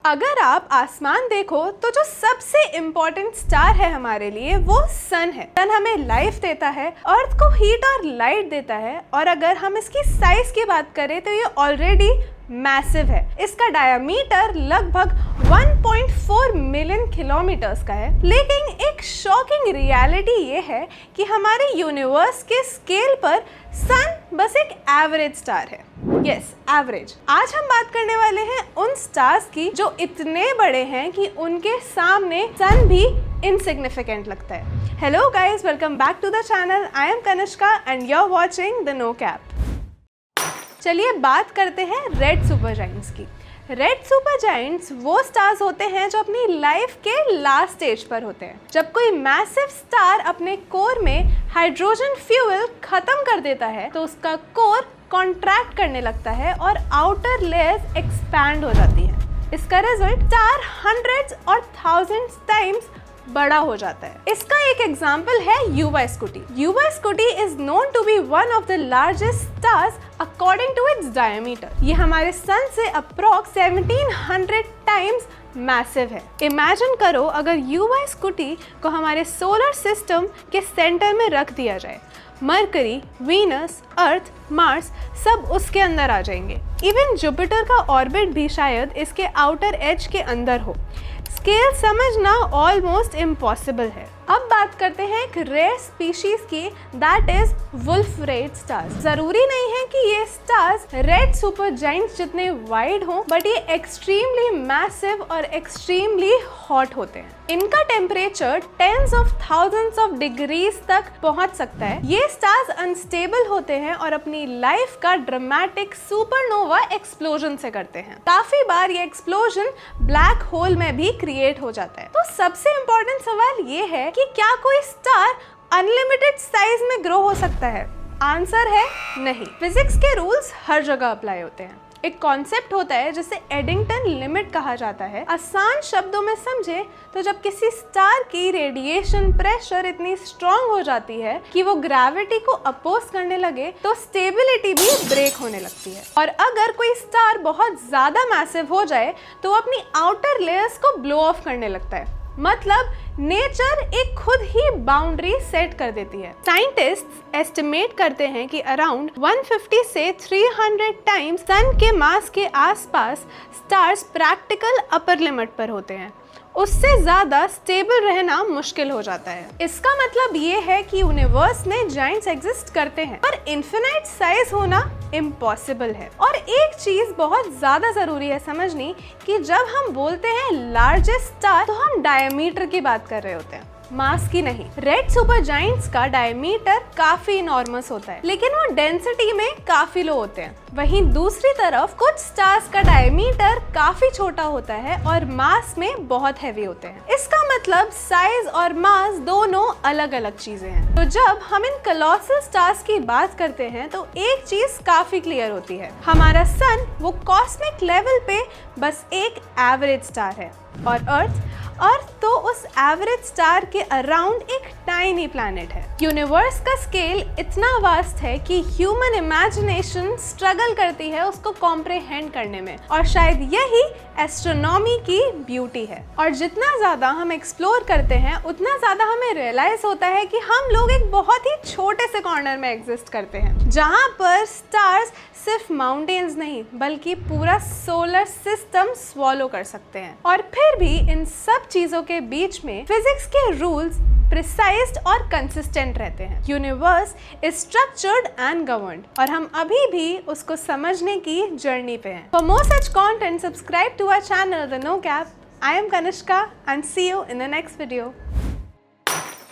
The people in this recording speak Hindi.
अगर आप आसमान देखो तो जो सबसे इम्पोर्टेंट स्टार है हमारे लिए वो सन है। सन हमें लाइफ देता है, अर्थ को हीट और लाइट देता है, और अगर हम इसकी साइज की बात करें तो ये ऑलरेडी मैसिव है। इसका डायमीटर लगभग 1.4 मिलियन किलोमीटर्स का है। लेकिन एक शॉकिंग रियलिटी ये है कि हमारे यूनिवर्स के स्केल पर सन बस एक एवरेज स्टार है। Yes, average. आज हम बात करने वाले हैं उन स्टार्स की जो इतने बड़े हैं कि उनके सामने सन भी इनसिग्निफिकेंट लगता है। Hello guys, welcome back to the channel. I am Kanishka and you are watching the no cap. चलिए बात करते हैं रेड सुपर जायंट्स की। रेड सुपर जायंट्स वो स्टार्स होते हैं जो अपनी लाइफ के लास्ट स्टेज पर होते हैं। जब कोई मैसिव स्टार अपने कोर में हाइड्रोजन फ्यूल खत्म कर देता है तो उसका कोर कॉन्ट्रैक्ट करने लगता है और आउटर लेयर्स एक्सपैंड हो जाती है। इसका रिजल्ट स्टार हंड्रेड्स और थाउजेंड्स टाइम्स बड़ा हो जाता है। इसका एक एग्जाम्पल है UY Scuti. UY Scuti is known to be one of the largest stars according to its diameter. ये हमारे सन से अप्रॉक्स 1700 टाइम्स मैसिव है। इमेजिन करो अगर युवा स्कूटी को हमारे सोलर सिस्टम के सेंटर में रख दिया जाए। मरकरी, वीनस, अर्थ, मार्स सब उसके अंदर आ जाएंगे। इवन जुपिटर का ऑर्बिट भी शायद इसके आउटर एज के अंदर हो। स्केल समझना ऑलमोस्ट इम्पॉसिबल है। अब बात करते हैं एक रेयर स्पीशीज की, that is Wolf Rayet stars. जरूरी नहीं है कि ये स्टार्स रेड सुपर जायंट्स जितने वाइड हों, बट ये एक्सट्रीमली मैसिव और एक्सट्रीमली हॉट होते हैं। इनका temperature tens of thousands of degrees तक पहुंच सकता है। ये स्टार्स अनस्टेबल होते हैं और अपनी लाइफ का ड्रामेटिक सुपरनोवा एक्सप्लोजन से करते हैं। काफी बार ये एक्सप्लोजन ब्लैक होल में भी क्रिएट हो जाता है। तो सबसे इम्पोर्टेंट सवाल ये है कि क्या कोई स्टार अनलिमिटेड साइज में ग्रो हो सकता है? आंसर है नहीं। फिजिक्स के रूल्स हर जगह अप्लाई होते हैं। एक कॉन्सेप्ट होता है जिसे एडिंगटन लिमिट कहा जाता है। आसान शब्दों में समझे तो जब किसी स्टार की रेडिएशन प्रेशर इतनी स्ट्रांग हो जाती है कि वो ग्रेविटी को अपोज करने लगे तो स्टेबिलिटी भी ब्रेक होने लगती है। और अगर कोई स्टार बहुत ज्यादा मैसिव हो जाए तो अपनी आउटर लेयर्स को ब्लो ऑफ करने लगता है। मतलब नेचर एक खुद ही बाउंड्री सेट कर देती है। साइंटिस्ट्स एस्टिमेट करते हैं कि अराउंड 150 से 300 टाइम्स सन के मास के आसपास स्टार्स प्रैक्टिकल अपर लिमिट पर होते हैं। उससे ज्यादा स्टेबल रहना मुश्किल हो जाता है। इसका मतलब ये है कि यूनिवर्स में जायंट्स एग्जिस्ट करते हैं, पर इन्फिनाइट साइज होना इम्पॉसिबल है। और एक चीज बहुत ज्यादा जरूरी है समझनी कि जब हम बोलते हैं लार्जेस्ट स्टार तो हम डायमीटर की बात कर रहे होते हैं, मास की नहीं। रेड सुपर जायंट्स का डायमीटर काफी इनॉर्मस होता है, लेकिन वो डेंसिटी में काफी लो होते हैं। वहीं दूसरी तरफ कुछ स्टार्स का डायमीटर काफी छोटा होता है और मास में बहुत हैवी होते हैं। इसका मतलब साइज और मास दोनों अलग अलग चीजें हैं। तो जब हम इन कॉलोसल स्टार्स की बात करते हैं तो एक चीज काफी क्लियर होती है, हमारा सन वो कॉस्मिक लेवल पे बस एक एवरेज स्टार है और अर्थ तो उस एवरेज स्टार के अराउंड एक टाइनी प्लैनेट है। यूनिवर्स का स्केल इतना वास्ट है कि ह्यूमन इमेजिनेशन स्ट्रगल करती है उसको कॉम्प्रिहेंड करने में, और शायद यही एस्ट्रोनॉमी की ब्यूटी है। और जितना ज्यादा हम एक्सप्लोर करते हैं उतना ज्यादा हमें रियलाइज होता है कि हम लोग एक बहुत ही छोटे से कॉर्नर में एग्जिस्ट करते हैं, जहाँ पर स्टार्स सिर्फ माउंटेन्स नहीं बल्कि पूरा सोलर सिस्टम स्वॉलो कर सकते हैं। और फिर भी इन सब चीजों के बीच में फिजिक्स के रूल्स प्रिसाइज्ड और कंसिस्टेंट रहते हैं। Universe is structured and governed, और हम अभी भी उसको समझने की जर्नी पे हैं। For more such content subscribe to our channel the no cap. I am Kanishka and see you in the next video.